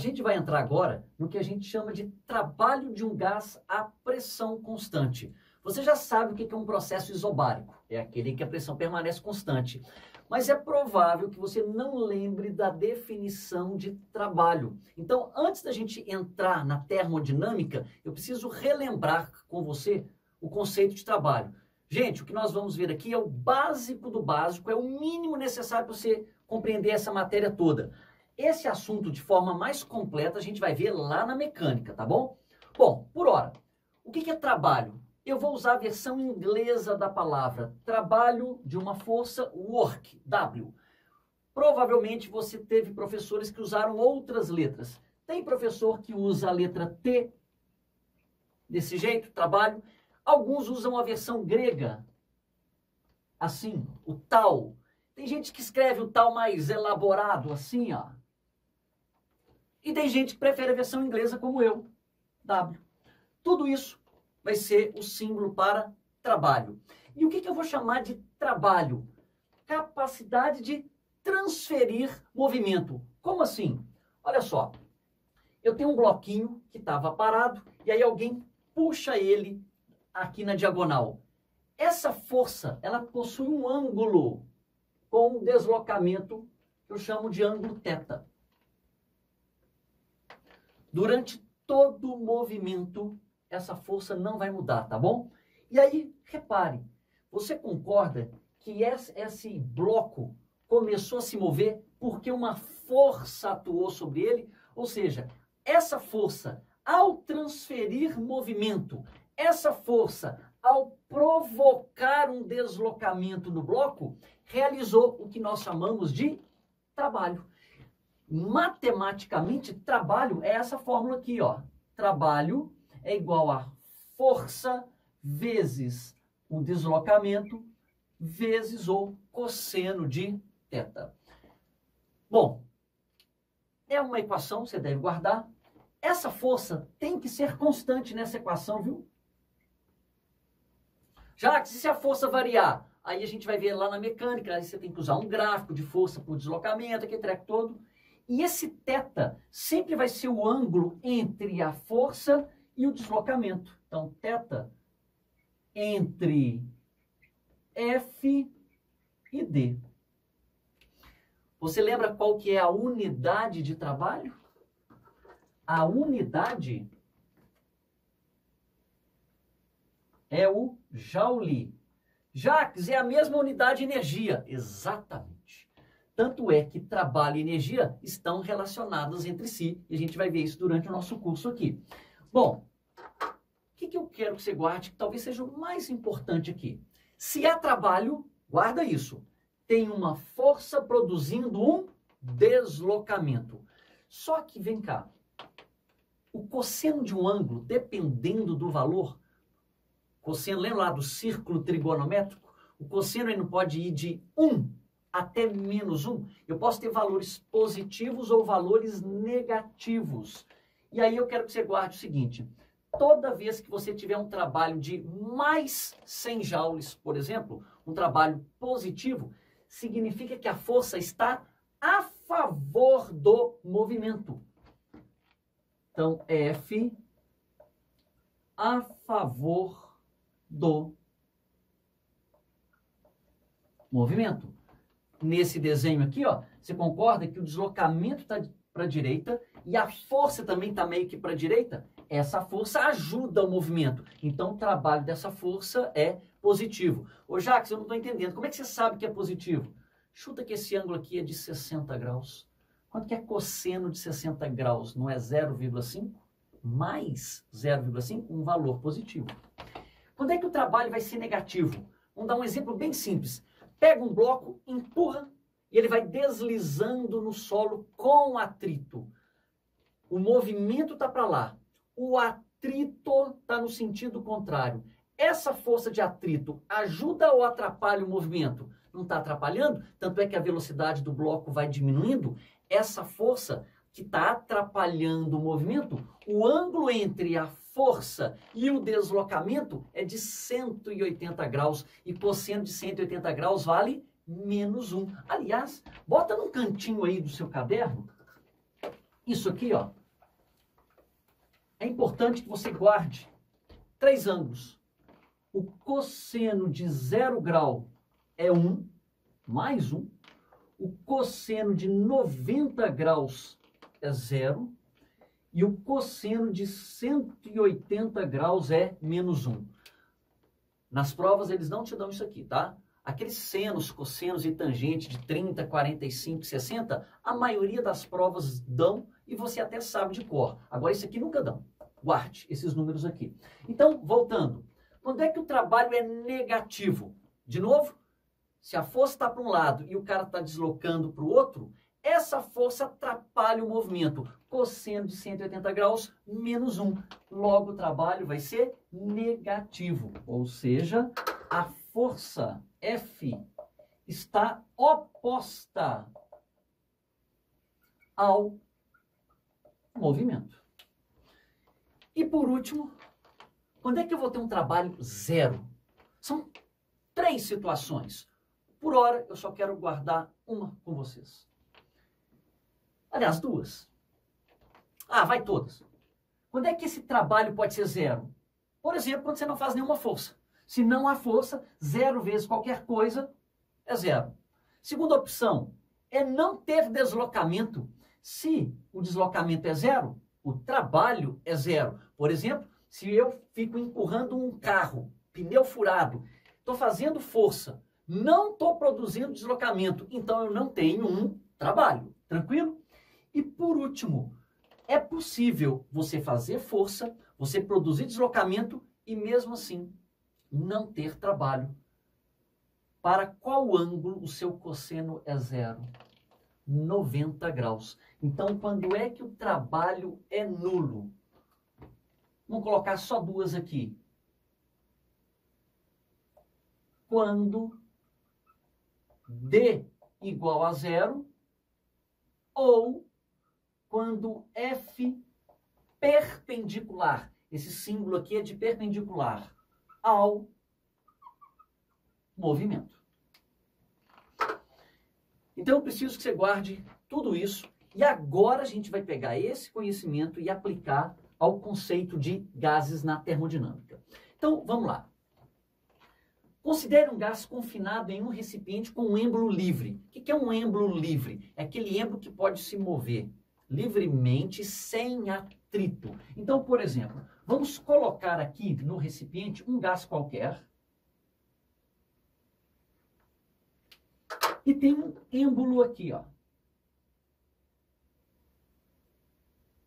gente vai entrar agora no que a gente chama de trabalho de um gás a pressão constante. Você já sabe o que é um processo isobárico, é aquele que a pressão permanece constante. Mas é provável que você não lembre da definição de trabalho. Então, antes da gente entrar na termodinâmica, eu preciso relembrar com você o conceito de trabalho. Gente, o que nós vamos ver aqui é o básico do básico, é o mínimo necessário para você compreender essa matéria toda. Esse assunto de forma mais completa a gente vai ver lá na mecânica, tá bom? Bom, por hora, o que é trabalho? Eu vou usar a versão inglesa da palavra. Trabalho de uma força, work, W. Provavelmente você teve professores que usaram outras letras. Tem professor que usa a letra T, desse jeito, trabalho. Alguns usam a versão grega, assim, o tal. Tem gente que escreve o tal mais elaborado, assim, ó. E tem gente que prefere a versão inglesa como eu, W. Tudo isso vai ser o símbolo para trabalho. E o que eu vou chamar de trabalho? Capacidade de transferir movimento. Como assim? Olha só, eu tenho um bloquinho que estava parado e aí alguém puxa ele aqui na diagonal. Essa força, ela possui um ângulo com um deslocamento que eu chamo de ângulo θ. Durante todo o movimento, essa força não vai mudar, tá bom? E aí, repare, você concorda que esse bloco começou a se mover porque uma força atuou sobre ele? Ou seja, essa força, ao transferir movimento, essa força, ao provocar um deslocamento no bloco, realizou o que nós chamamos de trabalho. Matematicamente, trabalho é essa fórmula aqui, ó. Trabalho é igual a força vezes o deslocamento vezes o cosseno de θ. Bom, é uma equação, você deve guardar. Essa força tem que ser constante nessa equação, viu? Já que se a força variar, aí a gente vai ver lá na mecânica, aí você tem que usar um gráfico de força por deslocamento, aquele treco todo. E esse θ sempre vai ser o ângulo entre a força e o deslocamento. Então, θ entre F e D. Você lembra qual que é a unidade de trabalho? A unidade é o Joule. Jacques, é a mesma unidade de energia. Exatamente. Tanto é que trabalho e energia estão relacionados entre si. E a gente vai ver isso durante o nosso curso aqui. Bom, o que eu quero que você guarde, que talvez seja o mais importante aqui. Se há trabalho, guarda isso. Tem uma força produzindo um deslocamento. Só que, vem cá, o cosseno de um ângulo, dependendo do valor, cosseno, lembra lá do círculo trigonométrico? O cosseno ele não pode ir de 1 até menos 1. Eu posso ter valores positivos ou valores negativos. E aí eu quero que você guarde o seguinte. Toda vez que você tiver um trabalho de mais 100 joules, por exemplo, um trabalho positivo, significa que a força está a favor do movimento. Então, F a favor do movimento. Nesse desenho aqui, ó, você concorda que o deslocamento está para a direita e a força também está meio que para a direita? Essa força ajuda o movimento. Então, o trabalho dessa força é positivo. Ô, Jacques, eu não estou entendendo. Como é que você sabe que é positivo? Chuta que esse ângulo aqui é de 60 graus. Quanto que é cosseno de 60 graus? Não é 0,5? Mais 0,5? Um valor positivo. Quando é que o trabalho vai ser negativo? Vamos dar um exemplo bem simples. Pega um bloco, empurra e ele vai deslizando no solo com atrito. O movimento está para lá. O atrito está no sentido contrário. Essa força de atrito ajuda ou atrapalha o movimento? Não está atrapalhando? Tanto é que a velocidade do bloco vai diminuindo. Essa força que está atrapalhando o movimento, o ângulo entre a força e o deslocamento é de 180 graus. E cosseno de 180 graus vale menos 1. Aliás, bota num cantinho aí do seu caderno isso aqui, ó, é importante que você guarde 3 ângulos. O cosseno de 0 grau é 1, mais 1. O cosseno de 90 graus é 0. E o cosseno de 180 graus é menos 1. Nas provas eles não te dão isso aqui, tá? Aqueles senos, cossenos e tangentes de 30, 45, 60, a maioria das provas dão e você até sabe de cor. Agora isso aqui nunca dão. Guarde esses números aqui. Então, voltando. Quando é que o trabalho é negativo? De novo, se a força está para um lado e o cara está deslocando para o outro, essa força atrapalha o movimento. Cosseno de 180 graus, menos 1. Logo, o trabalho vai ser negativo. Ou seja, a força F está oposta ao movimento. E por último, quando é que eu vou ter um trabalho zero? São 3 situações. Por hora, eu só quero guardar uma com vocês. Aliás, 2. Ah, vai todas. Quando é que esse trabalho pode ser zero? Por exemplo, quando você não faz nenhuma força. Se não há força, 0 vezes qualquer coisa é 0. Segunda opção é não ter deslocamento. Se o deslocamento é 0, o trabalho é 0. Por exemplo, se eu fico empurrando um carro, pneu furado, estou fazendo força, não estou produzindo deslocamento, então eu não tenho um trabalho. Tranquilo? E por último, é possível você fazer força, você produzir deslocamento e mesmo assim não ter trabalho. Para qual ângulo o seu cosseno é 0? 90 graus. Então, quando é que o trabalho é nulo? Vamos colocar só 2 aqui. Quando D igual a 0 ou quando F perpendicular, esse símbolo aqui é de perpendicular ao movimento. Então eu preciso que você guarde tudo isso e agora a gente vai pegar esse conhecimento e aplicar ao conceito de gases na termodinâmica. Então vamos lá. Considere um gás confinado em um recipiente com um êmbolo livre. O que é um êmbolo livre? É aquele êmbolo que pode se mover livremente, sem atrito. Então, por exemplo, vamos colocar aqui no recipiente um gás qualquer. E tem um êmbolo aqui, ó.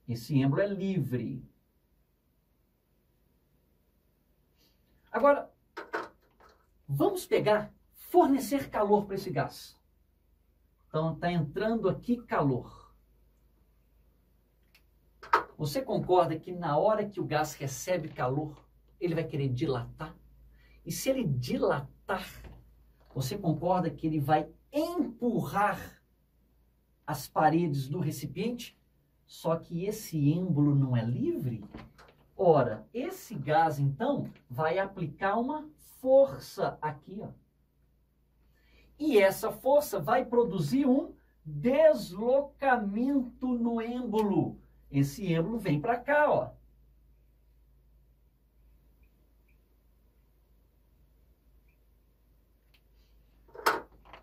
Esse êmbolo é livre. Agora, vamos fornecer calor para esse gás. Então, está entrando aqui calor. Você concorda que na hora que o gás recebe calor, ele vai querer dilatar? E se ele dilatar, você concorda que ele vai empurrar as paredes do recipiente? Só que esse êmbolo não é livre? Ora, esse gás, então, vai aplicar uma força aqui, ó. E essa força vai produzir um deslocamento no êmbolo. Esse êmbolo vem para cá, ó.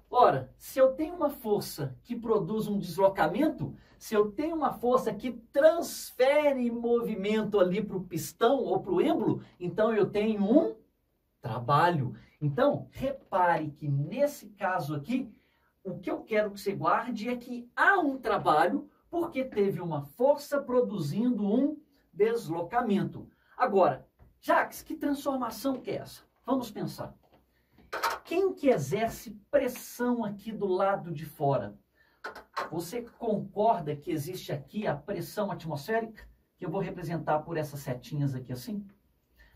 Ora, se eu tenho uma força que produz um deslocamento, se eu tenho uma força que transfere movimento ali para o pistão ou para o êmbolo, então eu tenho um trabalho. Então, repare que nesse caso aqui, o que eu quero que você guarde é que há um trabalho porque teve uma força produzindo um deslocamento. Agora, Jacques, que transformação que é essa? Vamos pensar. Quem que exerce pressão aqui do lado de fora? Você concorda que existe aqui a pressão atmosférica? Que eu vou representar por essas setinhas aqui assim?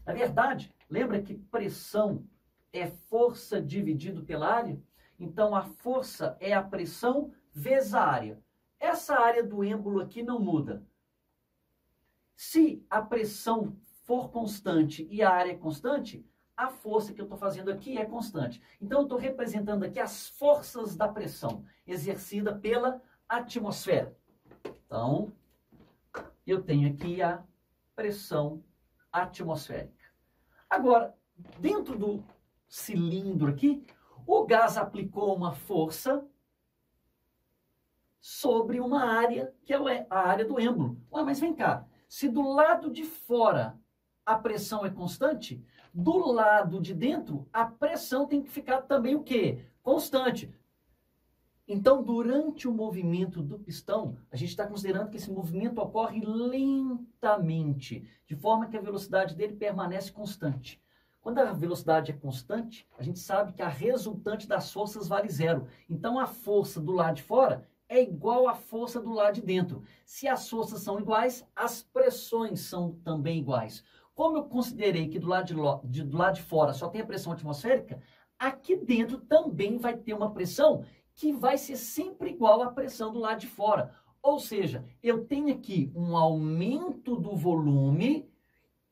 Na verdade, lembra que pressão é força dividido pela área? Então, a força é a pressão vezes a área. Essa área do êmbolo aqui não muda. Se a pressão for constante e a área é constante, a força que eu estou fazendo aqui é constante. Então, eu estou representando aqui as forças da pressão exercida pela atmosfera. Então, eu tenho aqui a pressão atmosférica. Agora, dentro do cilindro aqui, o gás aplicou uma força sobre uma área, que é a área do êmbolo. Mas vem cá, se do lado de fora a pressão é constante, do lado de dentro a pressão tem que ficar também o quê? Constante. Então, durante o movimento do pistão, a gente está considerando que esse movimento ocorre lentamente, de forma que a velocidade dele permanece constante. Quando a velocidade é constante, a gente sabe que a resultante das forças vale zero. Então, a força do lado de fora é igual à força do lado de dentro. Se as forças são iguais, as pressões são também iguais. Como eu considerei que do lado de fora só tem a pressão atmosférica, aqui dentro também vai ter uma pressão que vai ser sempre igual à pressão do lado de fora. Ou seja, eu tenho aqui um aumento do volume,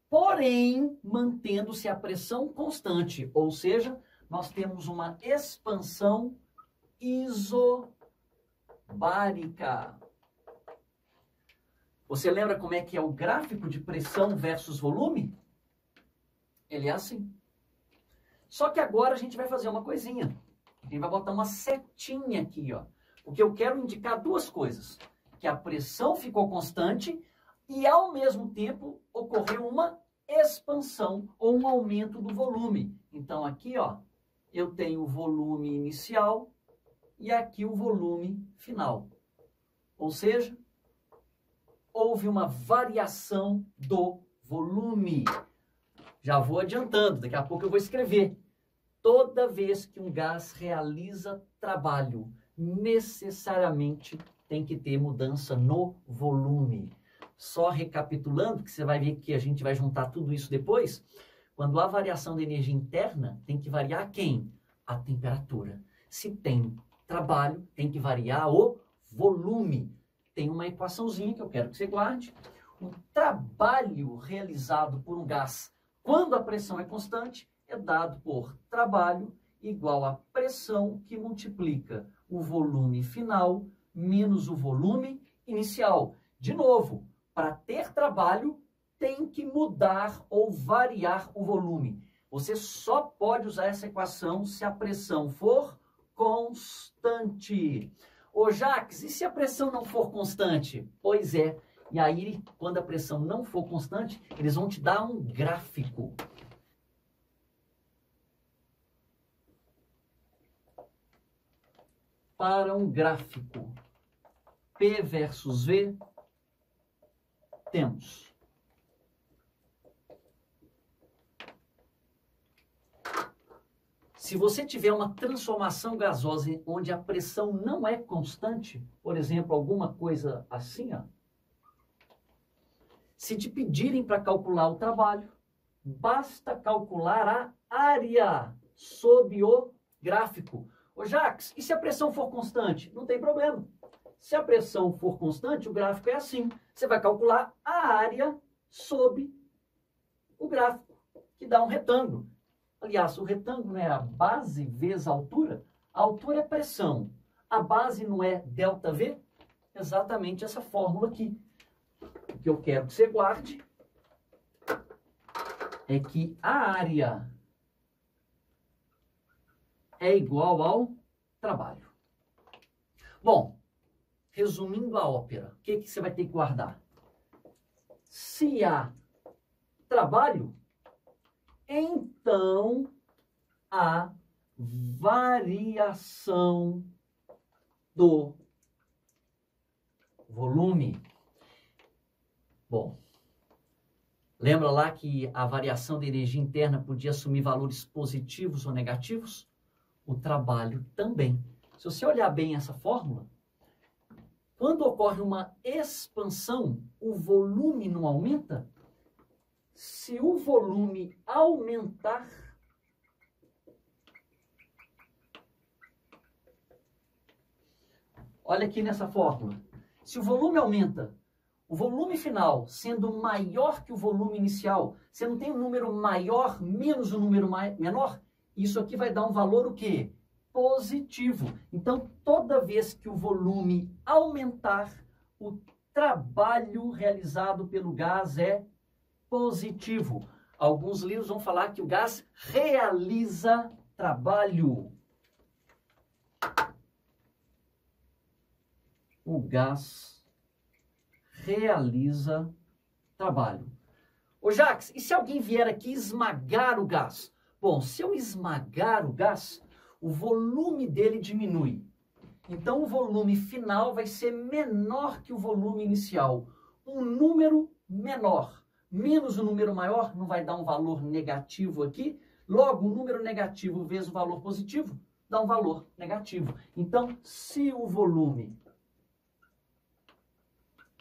porém mantendo-se a pressão constante. Ou seja, nós temos uma expansão isobárica. Você lembra como é que é o gráfico de pressão versus volume? Ele é assim. Só que agora a gente vai fazer uma coisinha. A gente vai botar uma setinha aqui, ó. Porque eu quero indicar duas coisas. Que a pressão ficou constante e, ao mesmo tempo, ocorreu uma expansão ou um aumento do volume. Então, aqui, ó, eu tenho o volume inicial e aqui o volume final. Ou seja, houve uma variação do volume. Já vou adiantando, daqui a pouco eu vou escrever. Toda vez que um gás realiza trabalho, necessariamente tem que ter mudança no volume. Só recapitulando, que você vai ver que a gente vai juntar tudo isso depois, quando há variação de energia interna, tem que variar quem? A temperatura. Se tem trabalho, tem que variar o volume. Tem uma equaçãozinha que eu quero que você guarde. O trabalho realizado por um gás, quando a pressão é constante, é dado por trabalho igual a pressão que multiplica o volume final menos o volume inicial. De novo, para ter trabalho, tem que mudar ou variar o volume. Você só pode usar essa equação se a pressão for constante. Ô Jacques, e se a pressão não for constante? Pois é, e aí, quando a pressão não for constante, eles vão te dar um gráfico. Para um gráfico P versus V, temos se você tiver uma transformação gasosa onde a pressão não é constante, por exemplo, alguma coisa assim, ó, se te pedirem para calcular o trabalho, basta calcular a área sob o gráfico. Ô Jacques, e se a pressão for constante? Não tem problema. Se a pressão for constante, o gráfico é assim. Você vai calcular a área sob o gráfico, que dá um retângulo. Aliás, o retângulo é a base vezes a altura. A altura é pressão. A base não é ΔV? Exatamente essa fórmula aqui. O que eu quero que você guarde é que a área é igual ao trabalho. Bom, resumindo a ópera, o que você vai ter que guardar? Se há trabalho, então há variação do volume. Bom, lembra lá que a variação de energia interna podia assumir valores positivos ou negativos? O trabalho também. Se você olhar bem essa fórmula, quando ocorre uma expansão, o volume não aumenta? Se o volume aumentar, olha aqui nessa fórmula, se o volume aumenta, o volume final sendo maior que o volume inicial, você não tem um número maior menos um número menor? Isso aqui vai dar um valor o quê? Positivo. Então, toda vez que o volume aumentar, o trabalho realizado pelo gás é positivo. Alguns livros vão falar que o gás realiza trabalho. O gás realiza trabalho. Ô Jacques, e se alguém vier aqui esmagar o gás? Bom, se eu esmagar o gás, o volume dele diminui. Então o volume final vai ser menor que o volume inicial. Um número menor menos o número maior não vai dar um valor negativo aqui. Logo, o número negativo vezes o valor positivo dá um valor negativo. Então, se o volume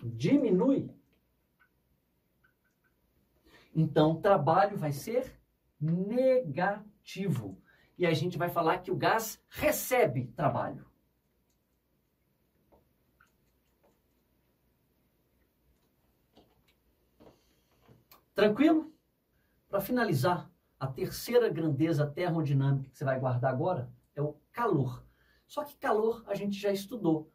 diminui, então o trabalho vai ser negativo. E a gente vai falar que o gás recebe trabalho. Tranquilo? Para finalizar, a terceira grandeza termodinâmica que você vai guardar agora é o calor. Só que calor a gente já estudou.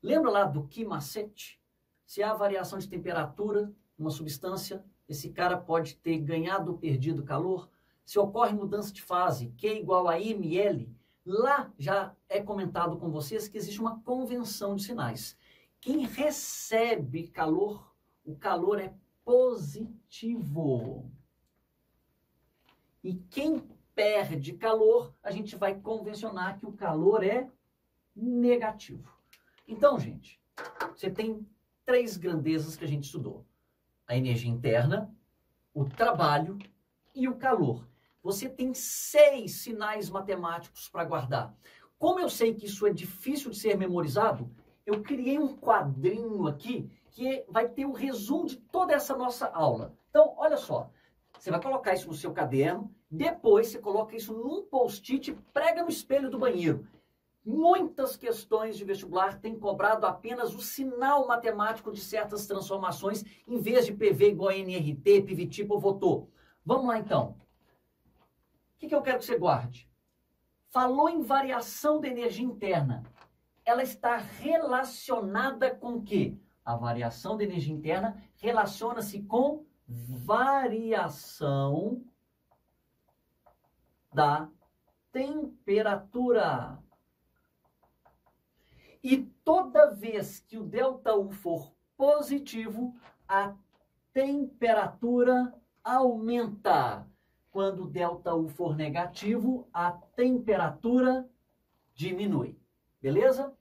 Lembra lá do que macete? Se há variação de temperatura numa substância, esse cara pode ter ganhado ou perdido calor. Se ocorre mudança de fase, Q igual a ml, lá já é comentado com vocês que existe uma convenção de sinais. Quem recebe calor, o calor é positivo. E quem perde calor, a gente vai convencionar que o calor é negativo. Então, gente, você tem três grandezas que a gente estudou. A energia interna, o trabalho e o calor. Você tem 6 sinais matemáticos para guardar. Como eu sei que isso é difícil de ser memorizado, eu criei um quadrinho aqui que vai ter o resumo de toda essa nossa aula. Então, olha só. Você vai colocar isso no seu caderno, depois você coloca isso num post-it e prega no espelho do banheiro. Muitas questões de vestibular têm cobrado apenas o sinal matemático de certas transformações, em vez de PV igual a NRT, PV-tipo ou VOTO. Vamos lá, então. O que eu quero que você guarde? Falou em variação da energia interna. Ela está relacionada com o quê? A variação da energia interna relaciona-se com variação da temperatura. E toda vez que o ΔU for positivo, a temperatura aumenta. Quando o ΔU for negativo, a temperatura diminui. Beleza?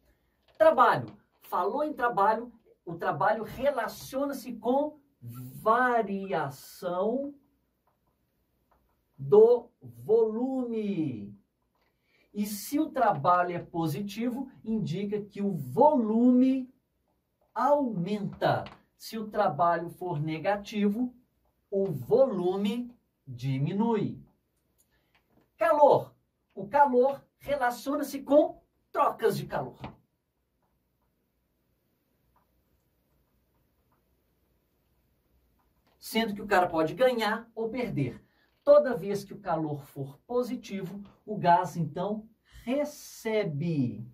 Trabalho. Falou em trabalho, o trabalho relaciona-se com variação do volume. E se o trabalho é positivo, indica que o volume aumenta. Se o trabalho for negativo, o volume diminui. Calor. O calor relaciona-se com trocas de calor. Sendo que o cara pode ganhar ou perder. Toda vez que o calor for positivo, o gás, então, recebe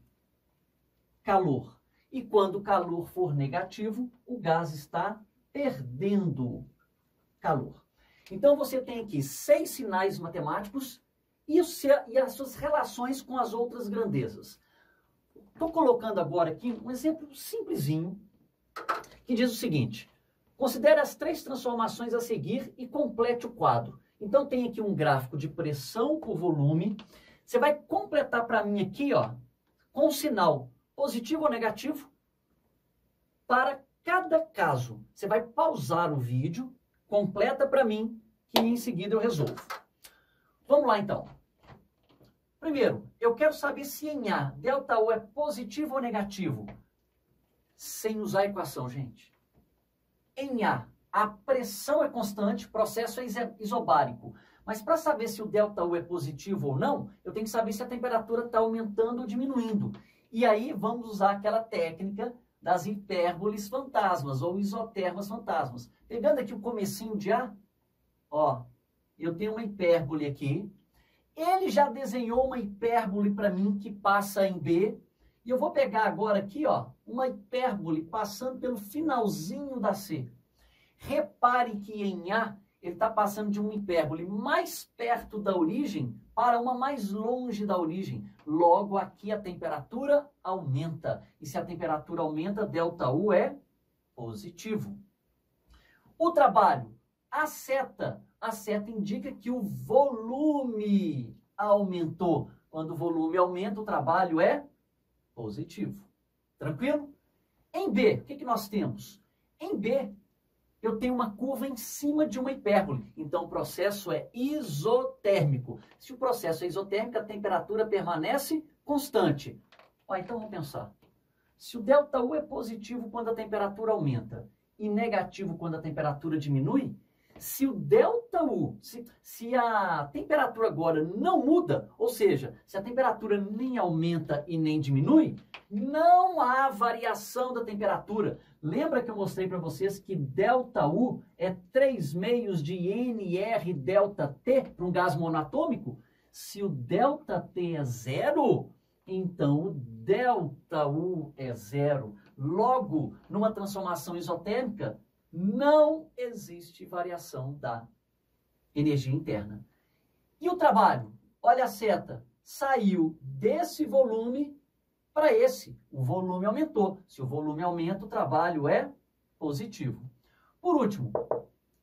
calor. E quando o calor for negativo, o gás está perdendo calor. Então, você tem aqui 6 sinais matemáticos e as suas relações com as outras grandezas. Estou colocando agora aqui um exemplo simplesinho que diz o seguinte. Considere as 3 transformações a seguir e complete o quadro. Então, tem aqui um gráfico de pressão por volume. Você vai completar para mim aqui, ó, com um sinal positivo ou negativo para cada caso. Você vai pausar o vídeo, completa para mim, que em seguida eu resolvo. Vamos lá, então. Primeiro, eu quero saber se em A, ΔU é positivo ou negativo. Sem usar a equação, gente. Em A pressão é constante, o processo é isobárico. Mas para saber se o ΔU é positivo ou não, eu tenho que saber se a temperatura está aumentando ou diminuindo. E aí vamos usar aquela técnica das hipérboles fantasmas ou isotermas fantasmas. Pegando aqui o comecinho de A, ó, eu tenho uma hipérbole aqui. Ele já desenhou uma hipérbole para mim que passa em B. E eu vou pegar agora aqui, ó, uma hipérbole passando pelo finalzinho da C. Repare que em A, ele está passando de uma hipérbole mais perto da origem para uma mais longe da origem. Logo, aqui a temperatura aumenta. E se a temperatura aumenta, ΔU é positivo. O trabalho, a seta indica que o volume aumentou. Quando o volume aumenta, o trabalho é positivo. Tranquilo? Em B, o que nós temos? Em B, eu tenho uma curva em cima de uma hipérbole. Então, o processo é isotérmico. Se o processo é isotérmico, a temperatura permanece constante. Então, vamos pensar. Se o ΔU é positivo quando a temperatura aumenta e negativo quando a temperatura diminui, se o ΔU, se a temperatura agora não muda, ou seja, se a temperatura nem aumenta e nem diminui, não há variação da temperatura. Lembra que eu mostrei para vocês que ΔU é 3/6 de nRΔT para um gás monoatômico? Se o ΔT é zero, então o ΔU é zero. Logo, numa transformação isotérmica, não existe variação da energia interna. E o trabalho? Olha a seta. Saiu desse volume para esse. O volume aumentou. Se o volume aumenta, o trabalho é positivo. Por último,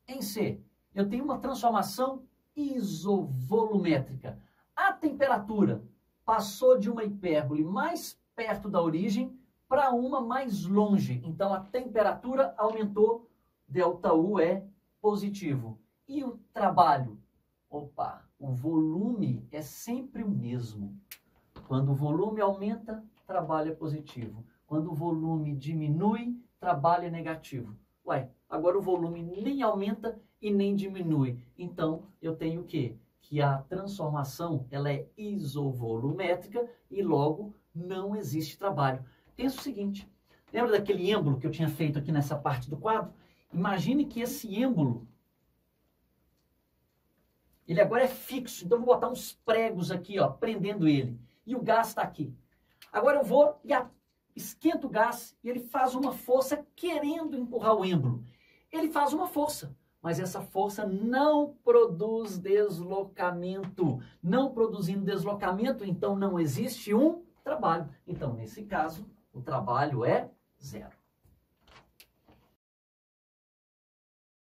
em C, eu tenho uma transformação isovolumétrica. A temperatura passou de uma hipérbole mais perto da origem para uma mais longe. Então, a temperatura aumentou, ΔU é positivo. E o trabalho? O volume é sempre o mesmo. Quando o volume aumenta, trabalho é positivo. Quando o volume diminui, trabalho é negativo. Agora o volume nem aumenta e nem diminui. Então, eu tenho o quê? Que a transformação ela é isovolumétrica e logo não existe trabalho. Pensa o seguinte, lembra daquele êmbolo que eu tinha feito aqui nessa parte do quadro? Imagine que esse êmbolo, ele agora é fixo, então eu vou botar uns pregos aqui, ó, prendendo ele. E o gás está aqui. Agora eu vou e esquento o gás e ele faz uma força querendo empurrar o êmbolo. Ele faz uma força, mas essa força não produz deslocamento. Não produzindo deslocamento, então não existe um trabalho. Então, nesse caso, o trabalho é zero.